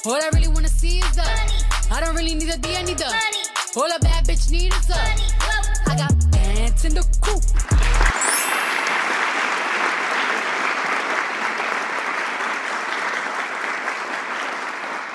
All I really wanna see is the money. I don't really need a D, I need the money. All a bad bitch need is the money. I got pants in the coop.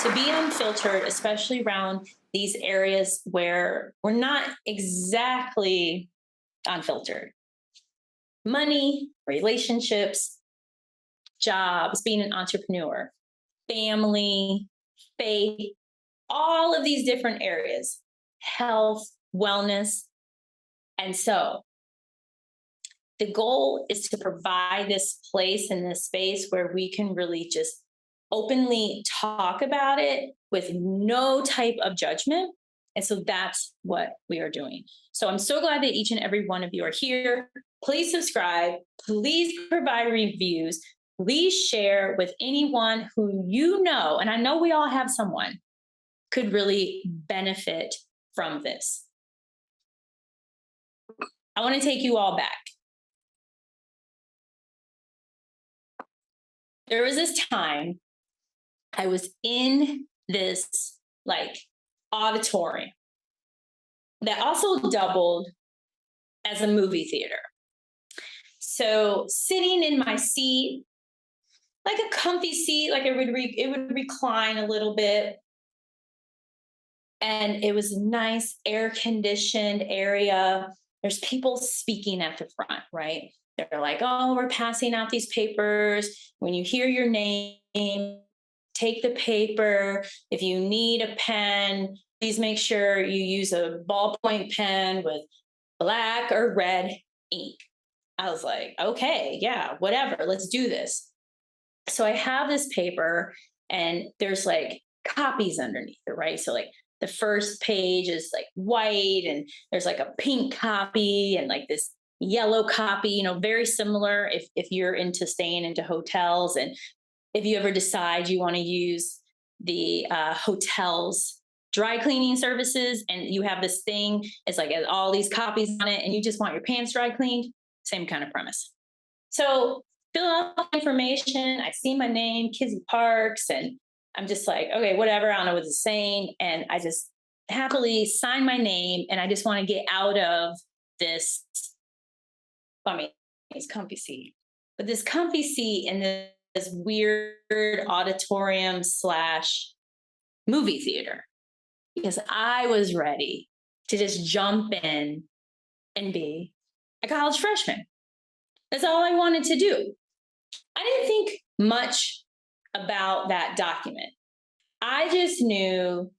To be unfiltered, especially around these areas where we're not exactly unfiltered. Money, relationships, jobs, being an entrepreneur, family, faith, all of these different areas, health, wellness. And so the goal is to provide this place and this space where we can really just openly talk about it with no type of judgment. And so that's what we are doing. So I'm so glad that each and every one of you are here. Please subscribe. Please provide reviews. Please share with anyone who you know, and I know we all have someone, could really benefit from this. I want to take you all back. There was this time I was in this auditorium that also doubled as a movie theater. So sitting in my seat, like a comfy seat, like it would recline a little bit. And it was a nice air-conditioned area. There's people speaking at the front, right? They're like, oh, we're passing out these papers. When you hear your name, take the paper. If you need a pen, please make sure you use a ballpoint pen with black or red ink. I was like, okay, yeah, whatever, let's do this. So I have this paper and there's like copies underneath it, right? So like the first page is like white and there's like a pink copy and like this yellow copy, you know, very similar if you're into staying into hotels and if you ever decide you want to use the hotel's dry cleaning services and you have this thing, it's like all these copies on it and you just want your pants dry cleaned, same kind of premise. So fill out the information. I see my name, Kizzy Parks, and I'm just like, okay, whatever. I don't know what it's saying. And I just happily sign my name and I just want to get out of this, it's comfy seat, but this comfy seat in this weird auditorium / movie theater, because I was ready to just jump in and be a college freshman. That's all I wanted to do. I didn't think much about that document. I just knew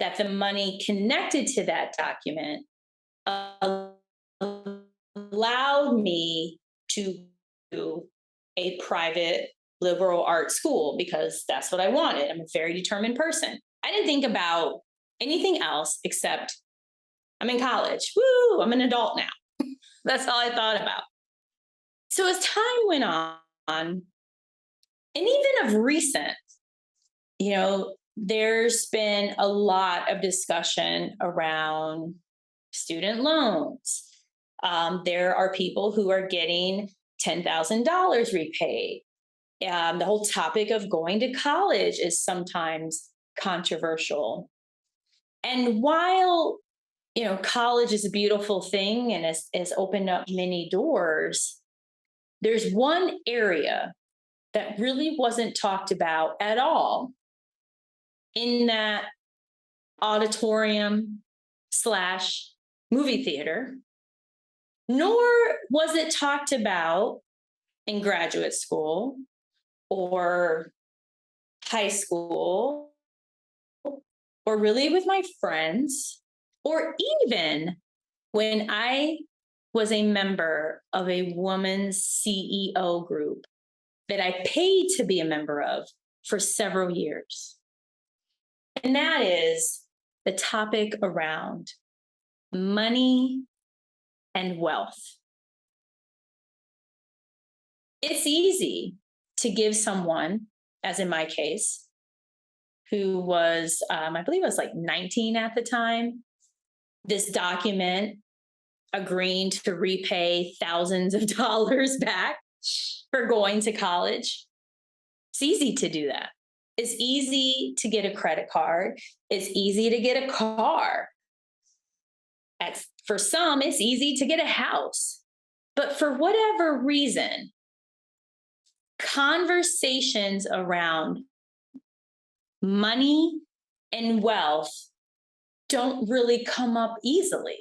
that the money connected to that document allowed me to do a private liberal arts school because that's what I wanted. I'm a very determined person. I didn't think about anything else except I'm in college. Woo, I'm an adult now. That's all I thought about. So as time went on, and even of recent, you know, there's been a lot of discussion around student loans. There are people who are getting $10,000 repaid. The whole topic of going to college is sometimes controversial. And while, you know, college is a beautiful thing and has opened up many doors, there's one area that really wasn't talked about at all in that auditorium / movie theater, nor was it talked about in graduate school or high school, or really with my friends, or even when I was a member of a woman's CEO group that I paid to be a member of for several years. And that is the topic around money and wealth. It's easy to give someone, as in my case, who was, I believe I was like 19 at the time, this document agreeing to repay thousands of dollars back for going to college. It's easy to do that. It's easy to get a credit card. It's easy to get a car. For some, it's easy to get a house. But for whatever reason, conversations around money and wealth don't really come up easily.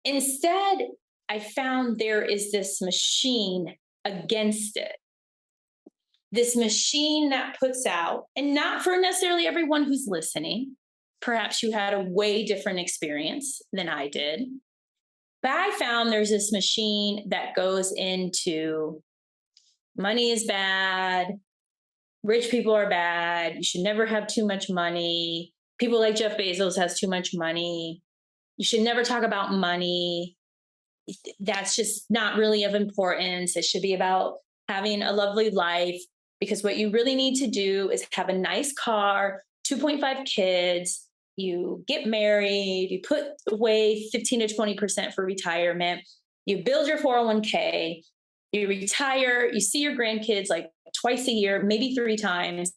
Instead, I found there is this machine against it. This machine that puts out, and not for necessarily everyone who's listening. Perhaps you had a way different experience than I did. But I found there's this machine that goes into money is bad, rich people are bad, you should never have too much money. People like Jeff Bezos has too much money. You should never talk about money. That's just not really of importance. It should be about having a lovely life, because what you really need to do is have a nice car, 2.5 kids, you get married, you put away 15 to 20% for retirement, you build your 401k, you retire, you see your grandkids like twice a year, maybe 3 times.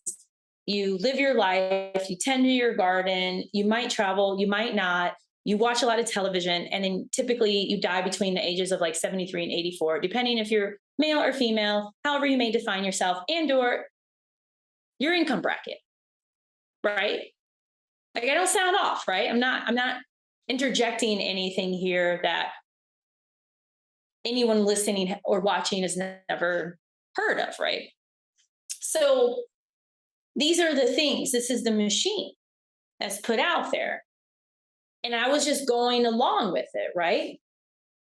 You live your life, you tend to your garden, you might travel, you might not. You watch a lot of television, and then typically you die between the ages of like 73 and 84, depending if you're male or female, however you may define yourself, and or your income bracket, right? Like, I don't sound off, right? I'm not interjecting anything here that anyone listening or watching has never heard of, right? So these are the things, this is the machine that's put out there. And I was just going along with it, right?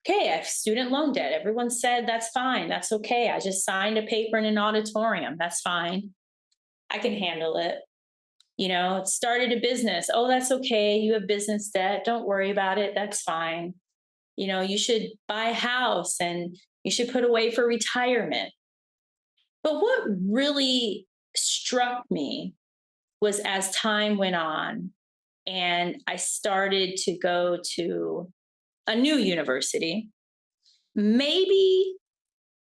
Okay, I have student loan debt. Everyone said, that's fine. That's okay. I just signed a paper in an auditorium. That's fine. I can handle it. Started a business. Oh, that's okay. You have business debt. Don't worry about it. That's fine. You should buy a house and you should put away for retirement. But what really struck me was, as time went on, and I started to go to a new university, maybe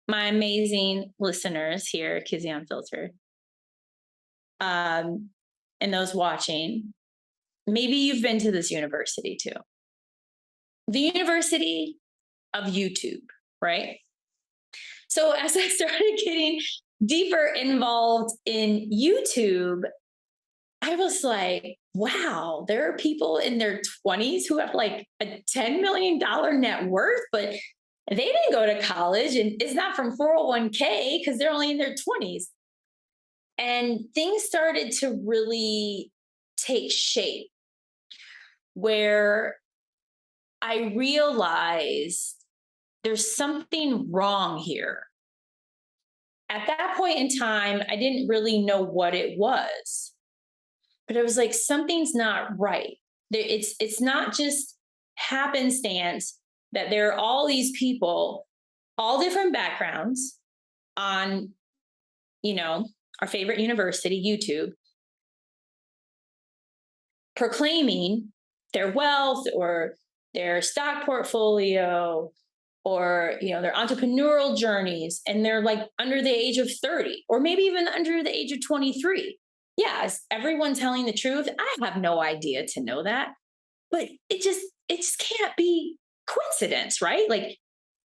my amazing listeners here at Kizzy-Unfiltered, and those watching, maybe you've been to this university too. The University of YouTube, right? So as I started getting deeper involved in YouTube, I was like, wow, there are people in their 20s who have like a $10 million net worth, but they didn't go to college, and it's not from 401k because they're only in their 20s. And things started to really take shape, where I realized there's something wrong here. At that point in time, I didn't really know what it was. But I was like, something's not right. It's not just happenstance that there are all these people, all different backgrounds, on, our favorite university, YouTube, proclaiming their wealth or their stock portfolio or, their entrepreneurial journeys. And they're like under the age of 30, or maybe even under the age of 23. Yeah, is everyone telling the truth? I have no idea to know that, but it just can't be coincidence, right? Like,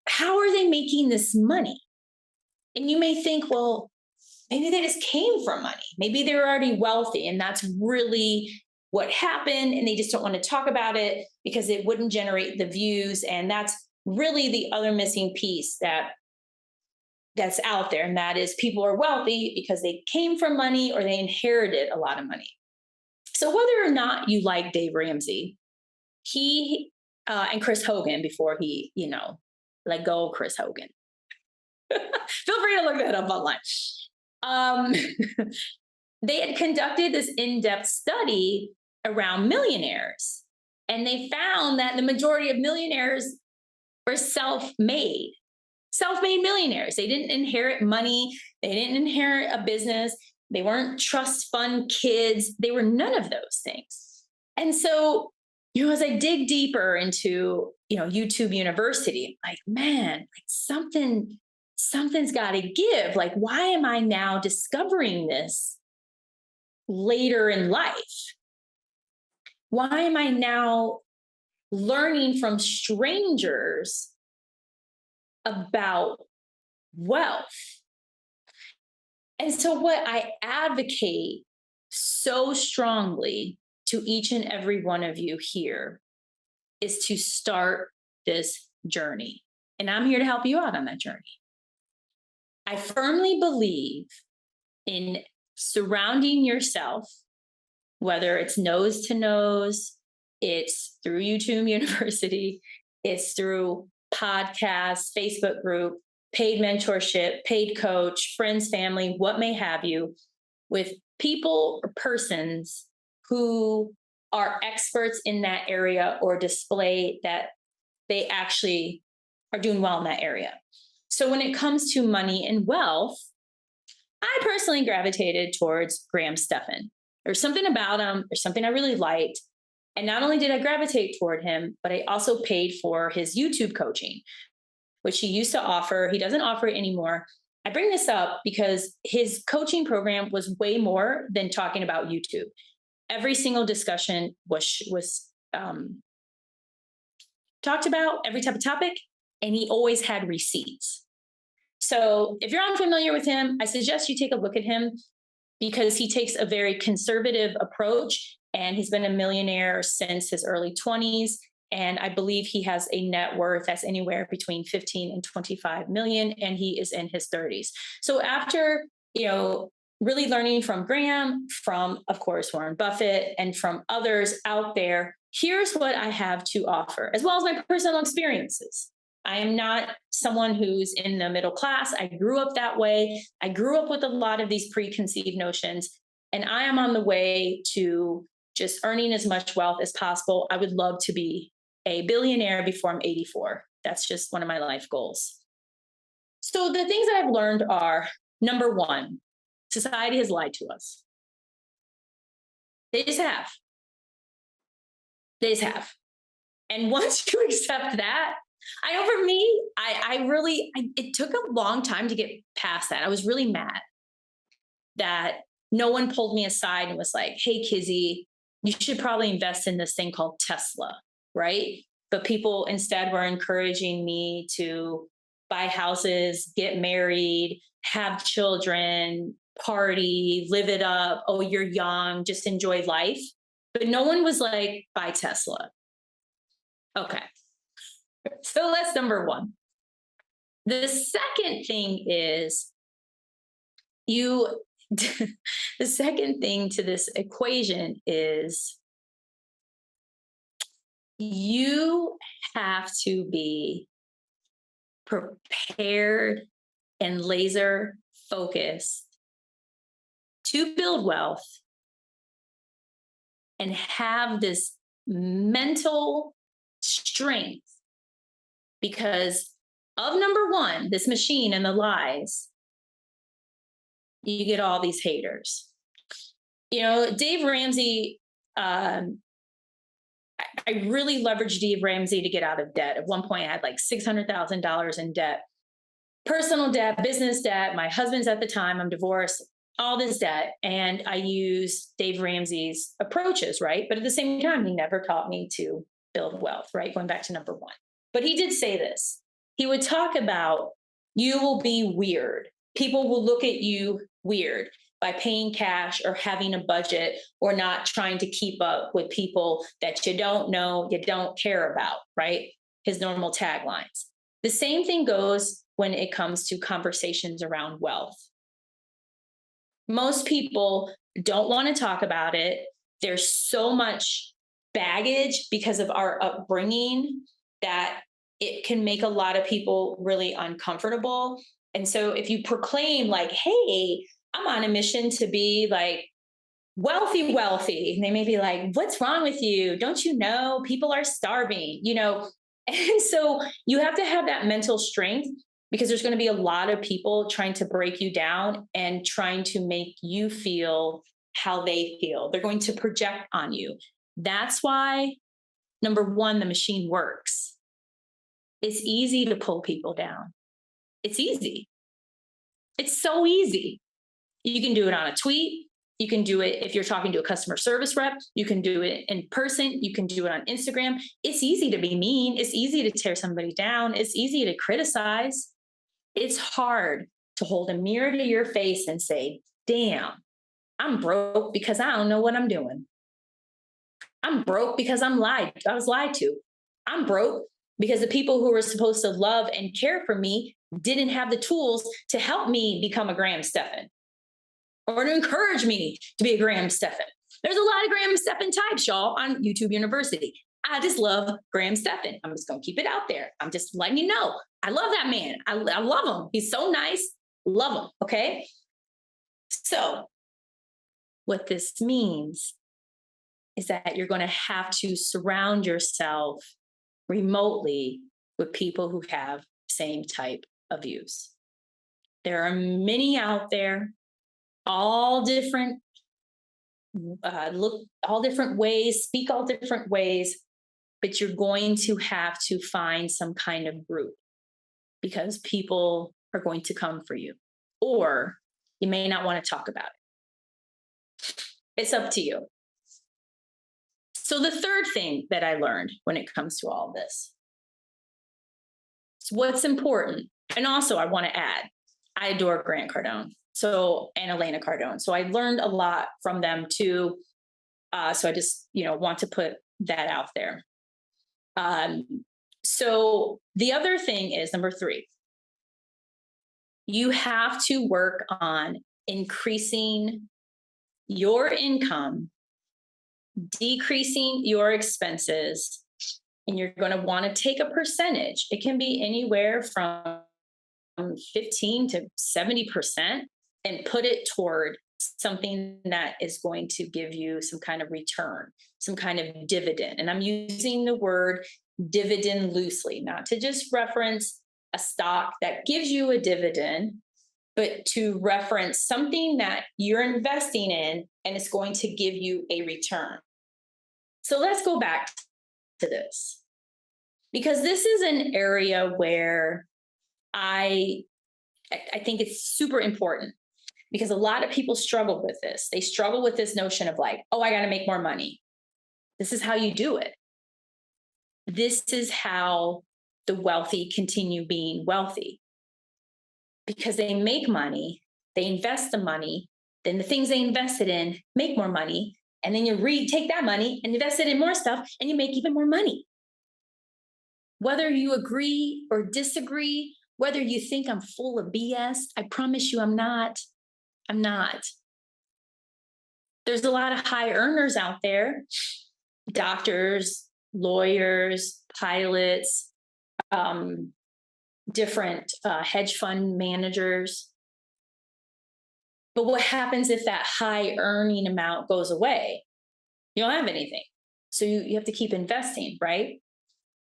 how are they making this money? And you may think, well, maybe they just came from money. Maybe they're already wealthy, and that's really what happened, and they just don't want to talk about it because it wouldn't generate the views. And that's really the other missing piece that's out there. And that is, people are wealthy because they came from money or they inherited a lot of money. So whether or not you like Dave Ramsey, he and Chris Hogan, before he, let go of Chris Hogan. Feel free to look that up online. They had conducted this in-depth study around millionaires, and they found that the majority of millionaires were self-made millionaires. They didn't inherit money. They didn't inherit a business. They weren't trust fund kids. They were none of those things. And so, as I dig deeper into, YouTube University, like, man, like something something's got to give. Like, why am I now discovering this later in life? Why am I now learning from strangers about wealth? And so, what I advocate so strongly to each and every one of you here is to start this journey. And I'm here to help you out on that journey. I firmly believe in surrounding yourself, whether it's nose to nose, it's through YouTube University, it's through podcasts, Facebook group, paid mentorship, paid coach, friends, family, what may have you, with people or persons who are experts in that area or display that they actually are doing well in that area. So when it comes to money and wealth, I personally gravitated towards Graham Stephan. There's something about him, there's something I really liked. And not only did I gravitate toward him, but I also paid for his YouTube coaching, which he used to offer. He doesn't offer it anymore. I bring this up because his coaching program was way more than talking about YouTube. Every single discussion was talked about, every type of topic, and he always had receipts. So if you're unfamiliar with him, I suggest you take a look at him because he takes a very conservative approach, and he's been a millionaire since his early 20s. And I believe he has a net worth that's anywhere between 15 and 25 million, and he is in his 30s. So after, really learning from Graham, from, of course, Warren Buffett, and from others out there, here's what I have to offer, as well as my personal experiences. I am not someone who's in the middle class. I grew up that way. I grew up with a lot of these preconceived notions, and I am on the way to just earning as much wealth as possible. I would love to be a billionaire before I'm 84. That's just one of my life goals. So the things that I've learned are, number one, society has lied to us. They just have. They just have. And once you accept that, I know for me, it took a long time to get past that. I was really mad that no one pulled me aside and was like, hey, Kizzy, you should probably invest in this thing called Tesla, right? But people instead were encouraging me to buy houses, get married, have children, party, live it up. Oh, you're young, just enjoy life. But no one was like, buy Tesla. Okay. So that's number one. The second thing is the second thing to this equation is you have to be prepared and laser focused to build wealth and have this mental strength because of number one, this machine and the lies. You get all these haters. Dave Ramsey, I really leveraged Dave Ramsey to get out of debt. At one point, I had like $600,000 in debt, personal debt, business debt. My husband's at the time, I'm divorced, all this debt. And I used Dave Ramsey's approaches, right? But at the same time, he never taught me to build wealth, right? Going back to number one. But he did say this. He would talk about, you will be weird. People will look at you weird by paying cash or having a budget or not trying to keep up with people that you don't know, you don't care about, right? His normal taglines. The same thing goes when it comes to conversations around wealth. Most people don't want to talk about it. There's so much baggage because of our upbringing that it can make a lot of people really uncomfortable. And so if you proclaim like, hey, I'm on a mission to be like wealthy, and they may be like, what's wrong with you? Don't you know people are starving, And so you have to have that mental strength because there's going to be a lot of people trying to break you down and trying to make you feel how they feel. They're going to project on you. That's why, number one, the machine works. It's easy to pull people down. It's easy. It's so easy. You can do it on a tweet. You can do it if you're talking to a customer service rep. You can do it in person. You can do it on Instagram. It's easy to be mean. It's easy to tear somebody down. It's easy to criticize. It's hard to hold a mirror to your face and say, damn, I'm broke because I don't know what I'm doing. I'm broke because I was lied to. I'm broke because the people who were supposed to love and care for me didn't have the tools to help me become a Graham Stephan or to encourage me to be a Graham Stephan. There's a lot of Graham Stephan types, y'all, on YouTube University. I just love Graham Stephan. I'm just going to keep it out there. I'm just letting you know. I love that man. I love him. He's so nice. Love him. Okay. So what this means is that you're going to have to surround yourself remotely with people who have the same type of views. There are many out there, all different, look all different ways, speak all different ways, but you're going to have to find some kind of group because people are going to come for you, or you may not want to talk about it. It's up to you. So the third thing that I learned when it comes to all this is what's important. And also I want to add, I adore Grant Cardone and Elena Cardone. So I learned a lot from them too. So I just, want to put that out there. So the other thing is number 3, you have to work on increasing your income, decreasing your expenses, and you're going to want to take a percentage. It can be anywhere from 15 to 70% and put it toward something that is going to give you some kind of return, some kind of dividend. And I'm using the word dividend loosely, not to just reference a stock that gives you a dividend, but to reference something that you're investing in and it's going to give you a return. So let's go back to this, because this is an area where I think it's super important, because a lot of people struggle with this. They struggle with this notion of like, oh, I got to make more money. This is how you do it. This is how the wealthy continue being wealthy, because they make money, they invest the money, then the things they invested in make more money. And then you take that money and invest it in more stuff and you make even more money. Whether you agree or disagree, whether you think I'm full of BS, I promise you I'm not. I'm not. There's a lot of high earners out there, doctors, lawyers, pilots, different hedge fund managers. But what happens if that high earning amount goes away? You don't have anything. So you have to keep investing, right?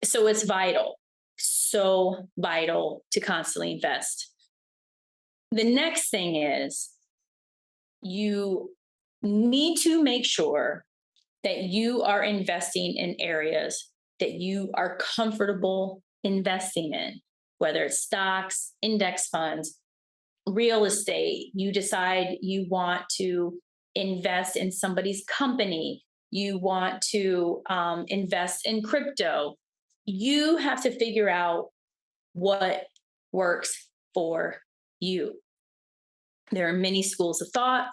So it's vital, so vital to constantly invest. The next thing is you need to make sure that you are investing in areas that you are comfortable investing in, whether it's stocks, index funds, real estate. You decide you want to invest in somebody's company. You want to invest in crypto. You have to figure out what works for you. There are many schools of thought.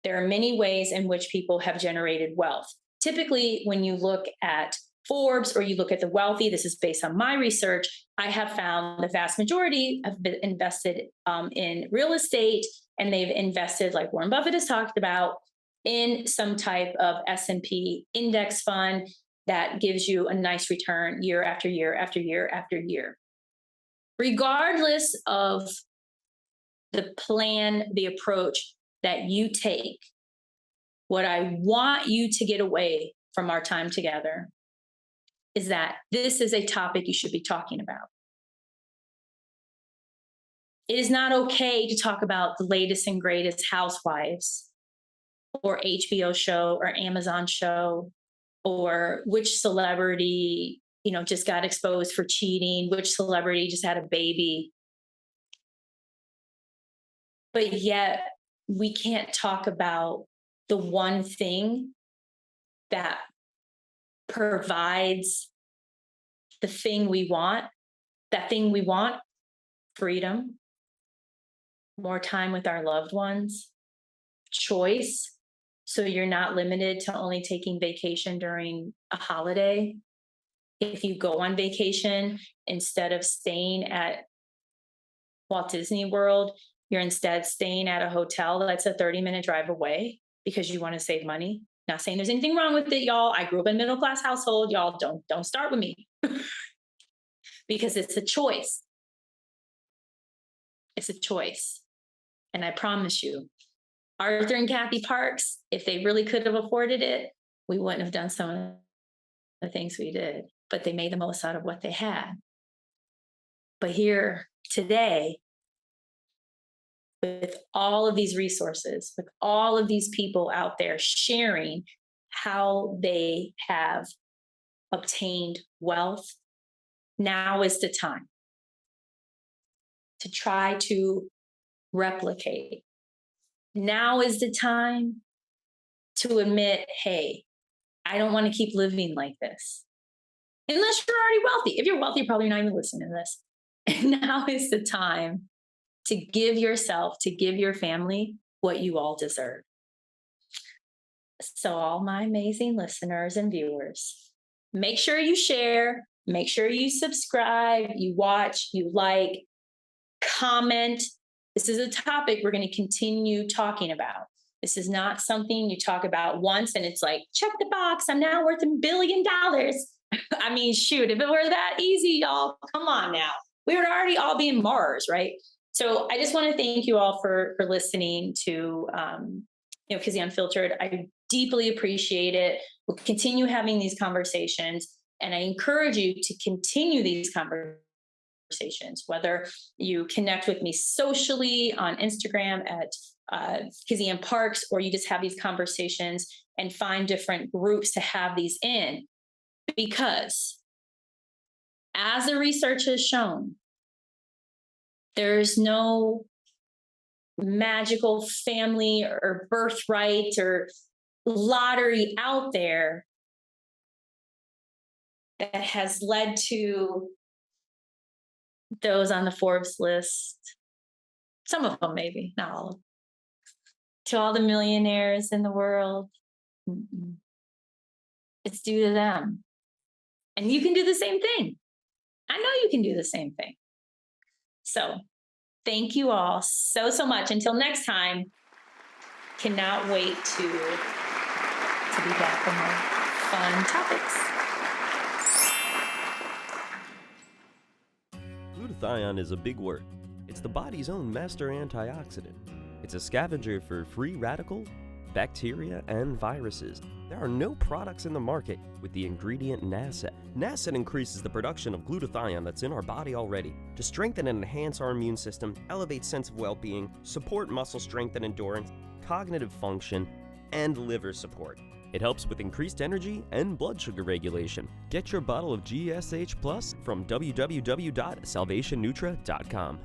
There are many ways in which people have generated wealth. Typically, when you look at Forbes or you look at the wealthy, this is based on my research, I have found the vast majority have been invested in real estate, and they've invested, like Warren Buffett has talked about, in some type of S&P index fund that gives you a nice return year after year after year after year. Regardless of the plan, the approach that you take, what I want you to get away from our time together is that this is a topic you should be talking about. It is not okay to talk about the latest and greatest Housewives or HBO show or Amazon show, or which celebrity, just got exposed for cheating, which celebrity just had a baby. but yet we can't talk about the one thing that provides the thing we want, that thing we want, freedom, more time with our loved ones, choice. So you're not limited to only taking vacation during a holiday. If you go on vacation, instead of staying at Walt Disney World, you're instead staying at a hotel that's a 30-minute drive away because you want to save money. Not saying there's anything wrong with it, y'all. I grew up in a middle-class household. Y'all don't start with me because it's a choice. It's a choice. And I promise you, Arthur and Kathy Parks, if they really could have afforded it, we wouldn't have done some of the things we did, but they made the most out of what they had. But here today, with all of these resources, with all of these people out there sharing how they have obtained wealth, now is the time to try to replicate. Now is the time to admit, hey, I don't want to keep living like this. Unless you're already wealthy. If you're wealthy, you're probably not even listening to this. And now is the time to give yourself, to give your family what you all deserve. So all my amazing listeners and viewers, make sure you share, make sure you subscribe, you watch, you like, comment. This is a topic we're going to continue talking about. This is not something you talk about once and it's like, check the box, I'm now worth $1 billion. I mean, shoot, if it were that easy, y'all, come on now. We would already all be in Mars, right? So I just want to thank you all for listening to Kizzy-Unfiltered. I deeply appreciate it. We'll continue having these conversations, and I encourage you to continue these conversations, whether you connect with me socially on Instagram at Kizzy Parks, or you just have these conversations and find different groups to have these in. Because as the research has shown, there's no magical family or birthright or lottery out there that has led to those on the Forbes list. Some of them, maybe, not all of them. To all the millionaires in the world. It's due to them. And you can do the same thing. I know you can do the same thing. So thank you all so much. Until next time, cannot wait to be back for more fun topics. Glutathione is a big word. It's the body's own master antioxidant. It's a scavenger for free radicals, bacteria, and viruses. There are no products in the market with the ingredient NASET. NASET increases the production of glutathione that's in our body already to strengthen and enhance our immune system, elevate sense of well-being, support muscle strength and endurance, cognitive function, and liver support. It helps with increased energy and blood sugar regulation. Get your bottle of GSH Plus from www.salvationnutra.com.